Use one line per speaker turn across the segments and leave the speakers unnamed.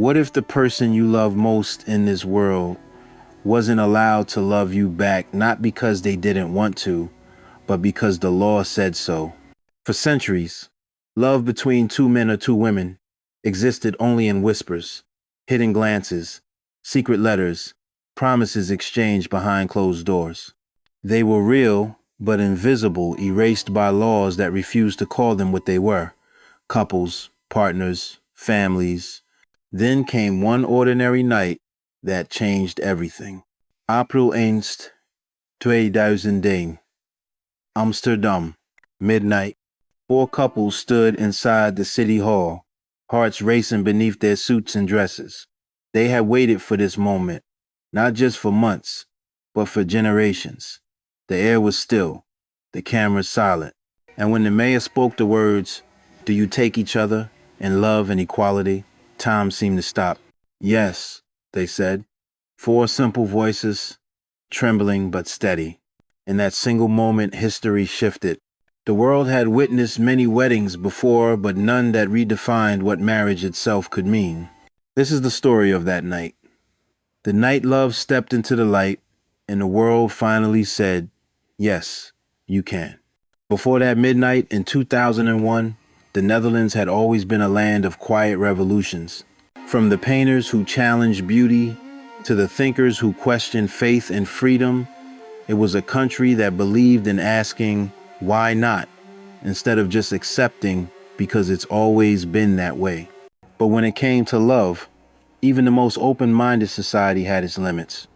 What if the person you love most in this world wasn't allowed to love you back, not because they didn't want to, but because the law said so? For centuries, love between two men or two women existed only in whispers, hidden glances, secret letters, promises exchanged behind closed doors. They were real, but invisible, erased by laws that refused to call them what they were: couples, partners, families. Then came one ordinary night that changed everything. April 1st, 2001, Amsterdam, midnight. Four couples stood inside the city hall, hearts racing beneath their suits and dresses. They had waited for this moment, not just for months, but for generations. The air was still, the cameras silent, and when the mayor spoke the words, "Do you take each other in love and equality?" time seemed to stop. "Yes," they said. Four simple voices, trembling but steady. In that single moment, history shifted. The world had witnessed many weddings before, but none that redefined what marriage itself could mean. This is the story of that night. The night love stepped into the light, and the world finally said, "Yes, you can." Before that midnight in 2001, the Netherlands had always been a land of quiet revolutions. From the painters who challenged beauty to the thinkers who questioned faith and freedom, it was a country that believed in asking, "Why not?" instead of just accepting because it's always been that way. But when it came to love, even the most open-minded society had its limits.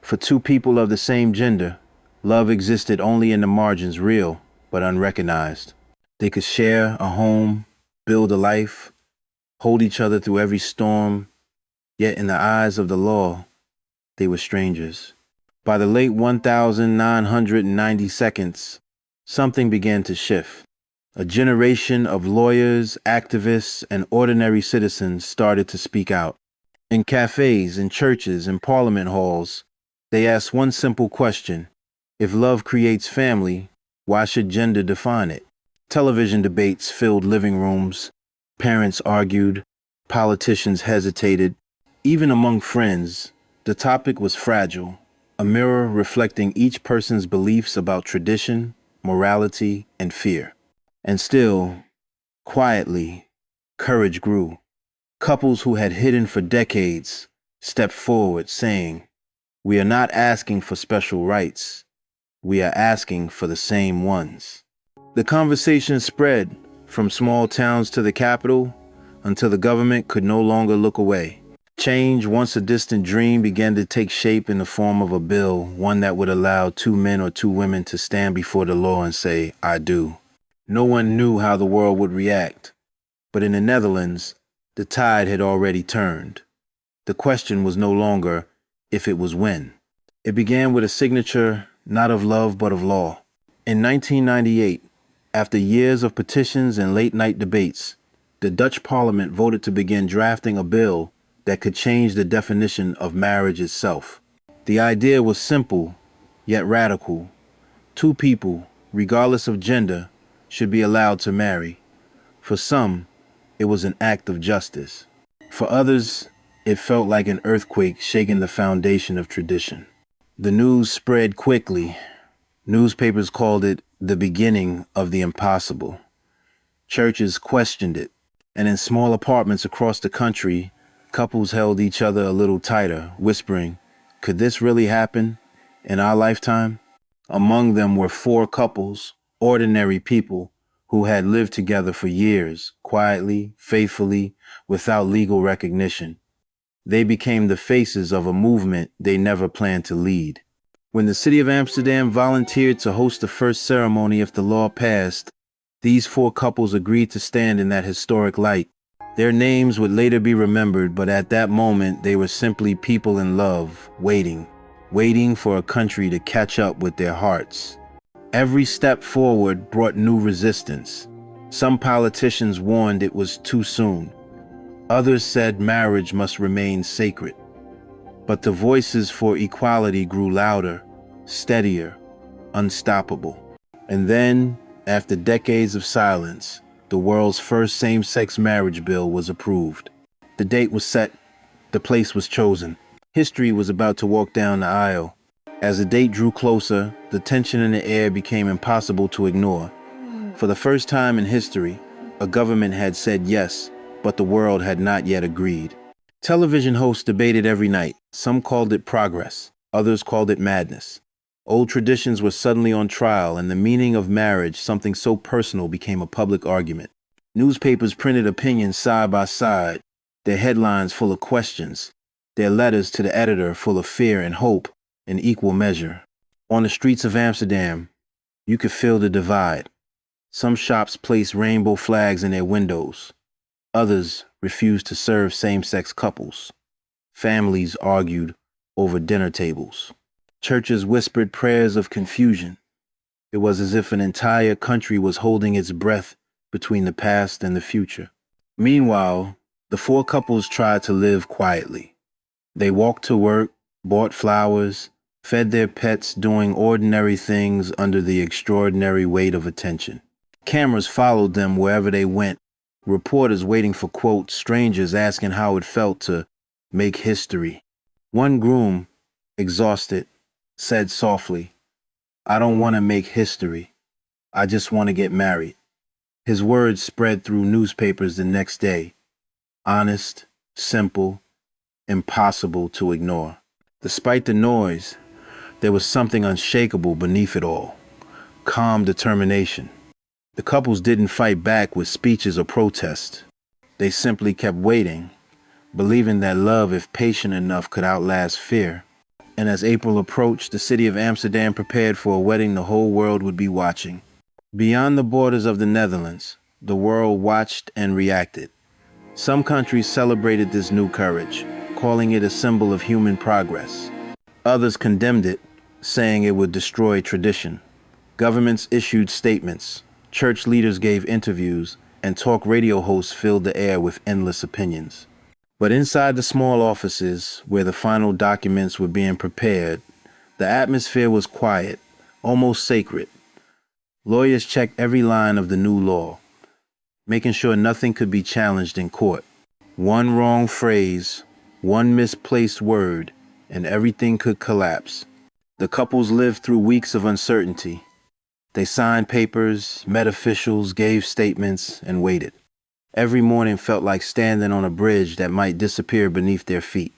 For two people of the same gender, love existed only in the margins, real but unrecognized. They could share a home, build a life, hold each other through every storm, yet in the eyes of the law, they were strangers. By the late 1990 seconds, something began to shift. A generation of lawyers, activists, and ordinary citizens started to speak out. In cafes, in churches, in parliament halls, they asked one simple question: if love creates family, why should gender define it? Television debates filled living rooms. Parents argued. Politicians hesitated. Even among friends, the topic was fragile, a mirror reflecting each person's beliefs about tradition, morality, and fear. And still, quietly, courage grew. Couples who had hidden for decades stepped forward saying, "We are not asking for special rights. We are asking for the same ones." The conversation spread from small towns to the capital until the government could no longer look away. Change, once a distant dream, began to take shape in the form of a bill, one that would allow two men or two women to stand before the law and say, "I do." No one knew how the world would react, but in the Netherlands, the tide had already turned. The question was no longer if, it was when. It began with a signature not of love but of law. In 1998, after years of petitions and late-night debates, the Dutch parliament voted to begin drafting a bill that could change the definition of marriage itself. The idea was simple, yet radical. Two people, regardless of gender, should be allowed to marry. For some, it was an act of justice. For others, it felt like an earthquake shaking the foundation of tradition. The news spread quickly. Newspapers called it the beginning of the impossible. Churches questioned it, and in small apartments across the country, couples held each other a little tighter, whispering, "Could this really happen in our lifetime?" Among them were four couples, ordinary people, who had lived together for years, quietly, faithfully, without legal recognition. They became the faces of a movement they never planned to lead. When the city of Amsterdam volunteered to host the first ceremony if the law passed, these four couples agreed to stand in that historic light. Their names would later be remembered, but at that moment they were simply people in love, waiting for a country to catch up with their hearts. Every step forward brought new resistance. Some politicians warned it was too soon. Others said marriage must remain sacred. But the voices for equality grew louder, steadier, unstoppable. And then, after decades of silence, the world's first same-sex marriage bill was approved. The date was set, the place was chosen. History was about to walk down the aisle. As the date drew closer, the tension in the air became impossible to ignore. For the first time in history, a government had said yes, but the world had not yet agreed. Television hosts debated every night. Some called it progress, others called it madness. Old traditions were suddenly on trial, and the meaning of marriage, something so personal, became a public argument. Newspapers printed opinions side by side, their headlines full of questions, their letters to the editor full of fear and hope in equal measure. On the streets of Amsterdam, you could feel the divide. Some shops placed rainbow flags in their windows. Others refused to serve same-sex couples. Families argued over dinner tables. Churches whispered prayers of confusion. It was as if an entire country was holding its breath between the past and the future. Meanwhile, the four couples tried to live quietly. They walked to work, bought flowers, fed their pets, doing ordinary things under the extraordinary weight of attention. Cameras followed them wherever they went, reporters waiting for quotes, strangers asking how it felt to make history. One groom, exhausted, said softly, "I don't want to make history. I just want to get married." His words spread through newspapers the next day. Honest, simple, impossible to ignore. Despite the noise, there was something unshakable beneath it all. Calm determination. The couples didn't fight back with speeches or protests. They simply kept waiting, believing that love, if patient enough, could outlast fear. And as April approached, the city of Amsterdam prepared for a wedding the whole world would be watching. Beyond the borders of the Netherlands, the world watched and reacted. Some countries celebrated this new courage, calling it a symbol of human progress. Others condemned it, saying it would destroy tradition. Governments issued statements, church leaders gave interviews, and talk radio hosts filled the air with endless opinions. But inside the small offices, where the final documents were being prepared, the atmosphere was quiet, almost sacred. Lawyers checked every line of the new law, making sure nothing could be challenged in court. One wrong phrase, one misplaced word, and everything could collapse. The couples lived through weeks of uncertainty. They signed papers, met officials, gave statements, and waited. Every morning felt like standing on a bridge that might disappear beneath their feet.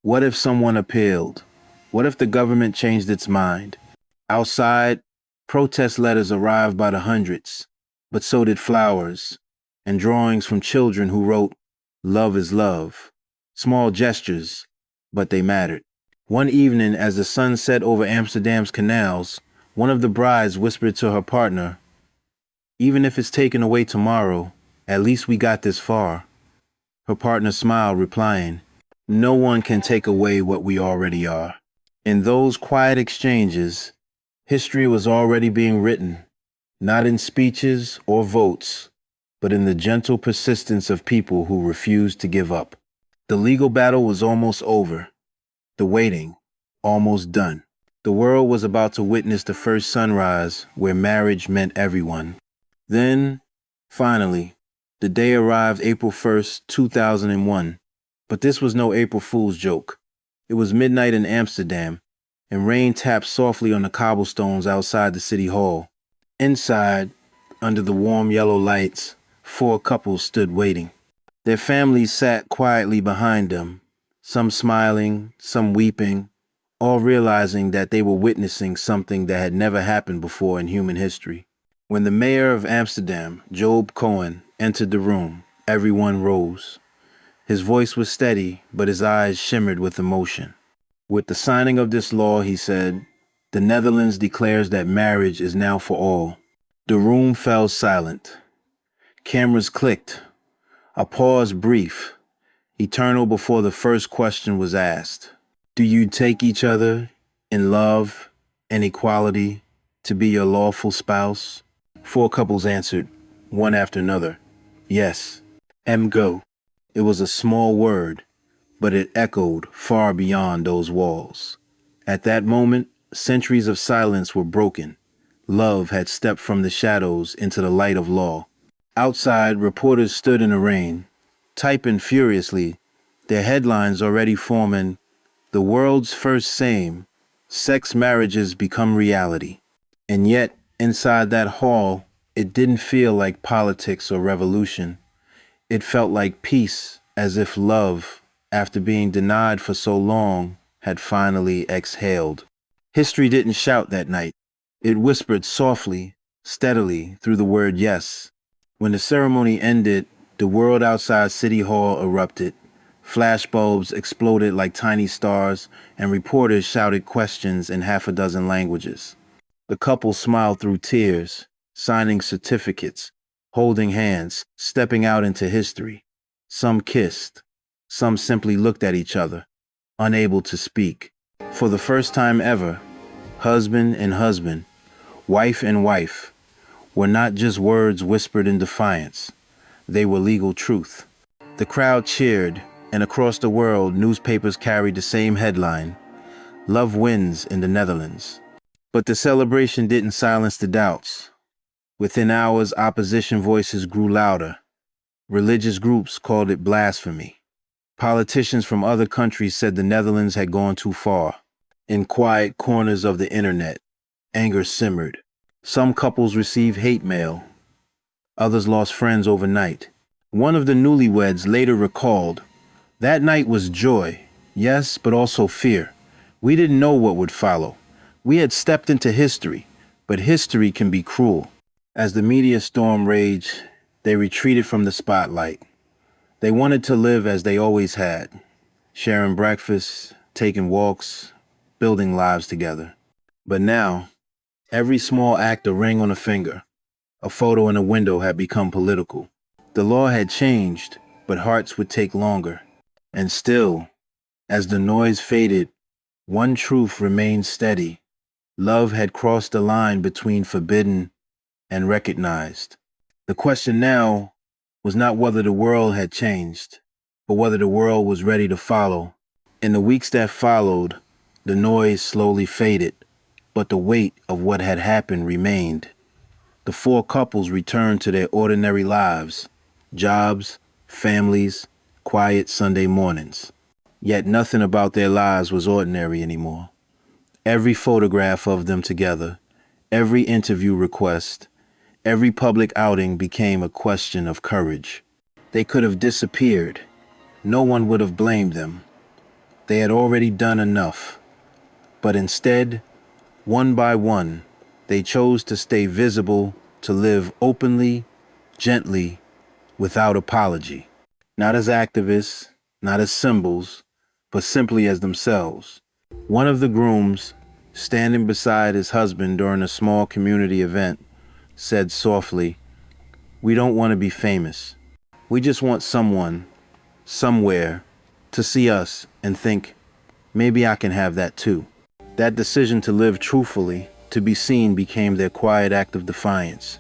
What if someone appealed? What if the government changed its mind? Outside, protest letters arrived by the hundreds, but so did flowers and drawings from children who wrote, "Love is love." Small gestures, but they mattered. One evening, as the sun set over Amsterdam's canals, one of the brides whispered to her partner, "Even if it's taken away tomorrow, at least we got this far." Her partner smiled, replying, "No one can take away what we already are." In those quiet exchanges, history was already being written, not in speeches or votes, but in the gentle persistence of people who refused to give up. The legal battle was almost over, the waiting almost done. The world was about to witness the first sunrise where marriage meant everyone. Then, finally, the day arrived, April 1st, 2001. But this was no April Fool's joke. It was midnight in Amsterdam, and rain tapped softly on the cobblestones outside the city hall. Inside, under the warm yellow lights, four couples stood waiting. Their families sat quietly behind them, some smiling, some weeping, all realizing that they were witnessing something that had never happened before in human history. When the mayor of Amsterdam, Job Cohen, entered the room, everyone rose. His voice was steady, but his eyes shimmered with emotion. "With the signing of this law," he said, "the Netherlands declares that marriage is now for all." The room fell silent. Cameras clicked. A pause brief, eternal before the first question was asked. "Do you take each other in love and equality to be your lawful spouse?" Four couples answered, one after another, "Yes." Go. It was a small word, but it echoed far beyond those walls. At that moment, centuries of silence were broken. Love had stepped from the shadows into the light of law. Outside, reporters stood in the rain, typing furiously, their headlines already forming the world's first same-sex marriages become reality. And yet, inside that hall, it didn't feel like politics or revolution. It felt like peace, as if love, after being denied for so long, had finally exhaled. History didn't shout that night. It whispered softly, steadily, through the word yes. When the ceremony ended, the world outside City Hall erupted. Flashbulbs exploded like tiny stars, and reporters shouted questions in half a dozen languages. The couple smiled through tears, signing certificates, holding hands, stepping out into history. Some kissed. Some simply looked at each other, unable to speak. For the first time ever, husband and husband, wife and wife, were not just words whispered in defiance. They were legal truth. The crowd cheered, and across the world, newspapers carried the same headline: Love wins in the Netherlands. But the celebration didn't silence the doubts. Within hours, opposition voices grew louder. Religious groups called it blasphemy. Politicians from other countries said the Netherlands had gone too far. In quiet corners of the internet, anger simmered. Some couples received hate mail. Others lost friends overnight. One of the newlyweds later recalled, "That night was joy, yes, but also fear. We didn't know what would follow. We had stepped into history, but history can be cruel." As the media storm raged, they retreated from the spotlight. They wanted to live as they always had, sharing breakfast, taking walks, building lives together. But now, every small act, a ring on a finger, a photo in a window, had become political. The law had changed, but hearts would take longer. And still, as the noise faded, one truth remained steady. Love had crossed the line between forbidden and recognized. The question now was not whether the world had changed, but whether the world was ready to follow. In the weeks that followed, the noise slowly faded, but the weight of what had happened remained. The four couples returned to their ordinary lives, jobs, families, quiet Sunday mornings. Yet nothing about their lives was ordinary anymore. Every photograph of them together, every interview request, every public outing became a question of courage. They could have disappeared. No one would have blamed them. They had already done enough. But instead, one by one, they chose to stay visible, to live openly, gently, without apology. Not as activists, not as symbols, but simply as themselves. One of the grooms, standing beside his husband during a small community event, said softly, "We don't want to be famous. We just want someone, somewhere, to see us and think, maybe I can have that too." That decision to live truthfully, to be seen, became their quiet act of defiance.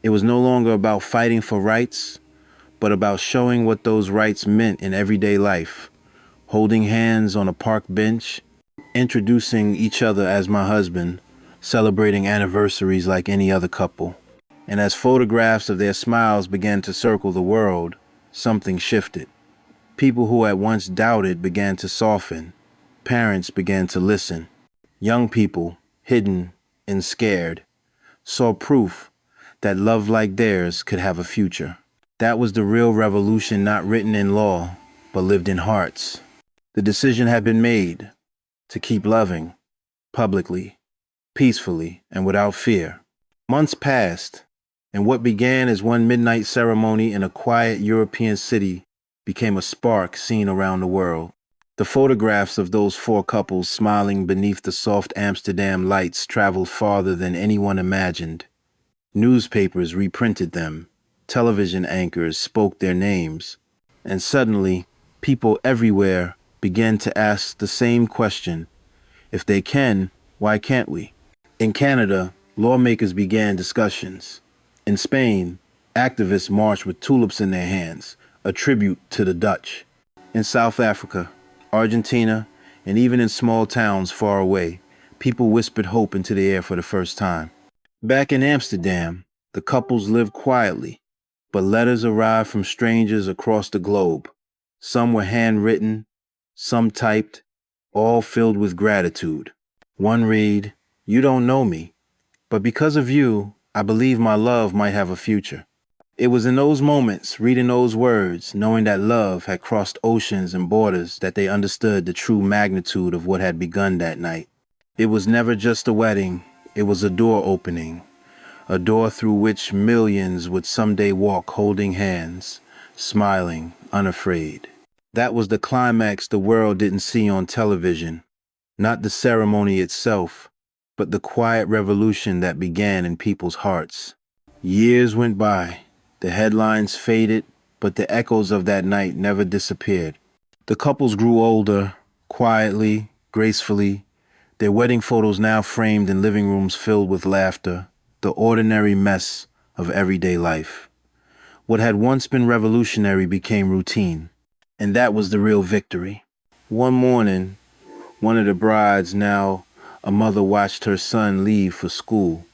It was no longer about fighting for rights, but about showing what those rights meant in everyday life. Holding hands on a park bench, introducing each other as my husband, celebrating anniversaries like any other couple. And as photographs of their smiles began to circle the world, something shifted. People who had once doubted began to soften. Parents began to listen. Young people, hidden and scared, saw proof that love like theirs could have a future. That was the real revolution, not written in law, but lived in hearts. The decision had been made to keep loving, publicly, peacefully, and without fear. Months passed, and what began as one midnight ceremony in a quiet European city became a spark seen around the world. The photographs of those four couples smiling beneath the soft Amsterdam lights traveled farther than anyone imagined. Newspapers reprinted them. Television anchors spoke their names. And suddenly, people everywhere began to ask the same question: if they can, why can't we? In Canada, lawmakers began discussions. In Spain, activists marched with tulips in their hands, a tribute to the Dutch. In South Africa, Argentina, and even in small towns far away, people whispered hope into the air for the first time. Back in Amsterdam, the couples lived quietly, but letters arrived from strangers across the globe. Some were handwritten, some typed, all filled with gratitude. One read, "You don't know me, but because of you, I believe my love might have a future." It was in those moments, reading those words, knowing that love had crossed oceans and borders, that they understood the true magnitude of what had begun that night. It was never just a wedding, it was a door opening, a door through which millions would someday walk holding hands, smiling, unafraid. That was the climax the world didn't see on television, not the ceremony itself, but the quiet revolution that began in people's hearts. Years went by, the headlines faded, but the echoes of that night never disappeared. The couples grew older, quietly, gracefully, their wedding photos now framed in living rooms filled with laughter, the ordinary mess of everyday life. What had once been revolutionary became routine, and that was the real victory. One morning, one of the brides, now a mother, watched her son leave for school.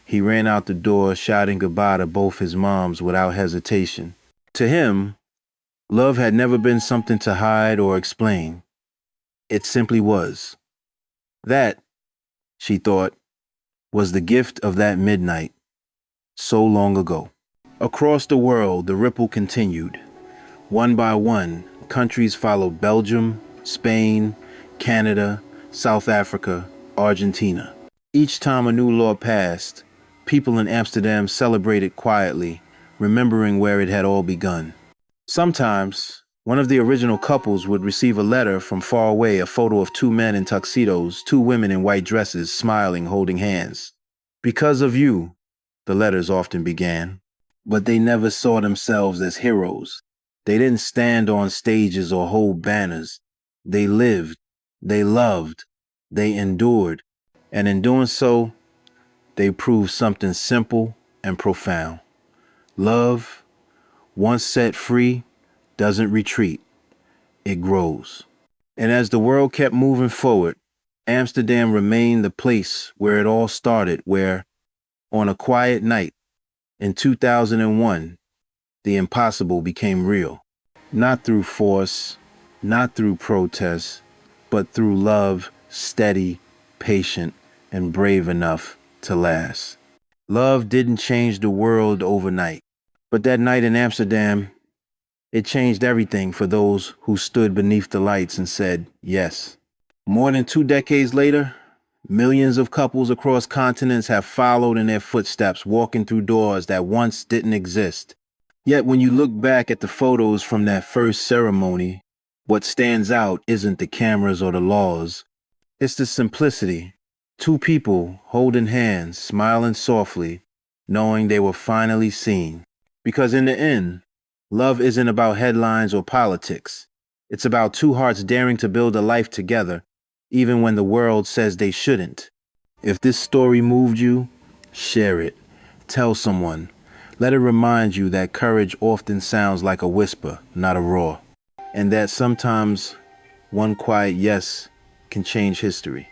He ran out the door, shouting goodbye to both his moms without hesitation. To him, love had never been something to hide or explain. It simply was. That, she thought, was the gift of that midnight, so long ago. Across the world, the ripple continued. One by one, countries followed: Belgium, Spain, Canada, South Africa, Argentina. Each time a new law passed, people in Amsterdam celebrated quietly, remembering where it had all begun. Sometimes, one of the original couples would receive a letter from far away, a photo of two men in tuxedos, two women in white dresses, smiling, holding hands. "Because of you," the letters often began. But they never saw themselves as heroes. They didn't stand on stages or hold banners. They lived, they loved, they endured. And in doing so, they proved something simple and profound. Love, once set free, doesn't retreat, it grows. And as the world kept moving forward, Amsterdam remained the place where it all started, where, on a quiet night in 2001, the impossible became real. Not through force, not through protest, but through love, steady, patient, and brave enough to last. Love didn't change the world overnight, but that night in Amsterdam, it changed everything for those who stood beneath the lights and said yes. More than 2 decades later, millions of couples across continents have followed in their footsteps, walking through doors that once didn't exist. Yet when you look back at the photos from that first ceremony, what stands out isn't the cameras or the laws. It's the simplicity. Two people holding hands, smiling softly, knowing they were finally seen. Because in the end, love isn't about headlines or politics. It's about two hearts daring to build a life together, even when the world says they shouldn't. If this story moved you, share it. Tell someone. Let it remind you that courage often sounds like a whisper, not a roar. And that sometimes one quiet yes can change history.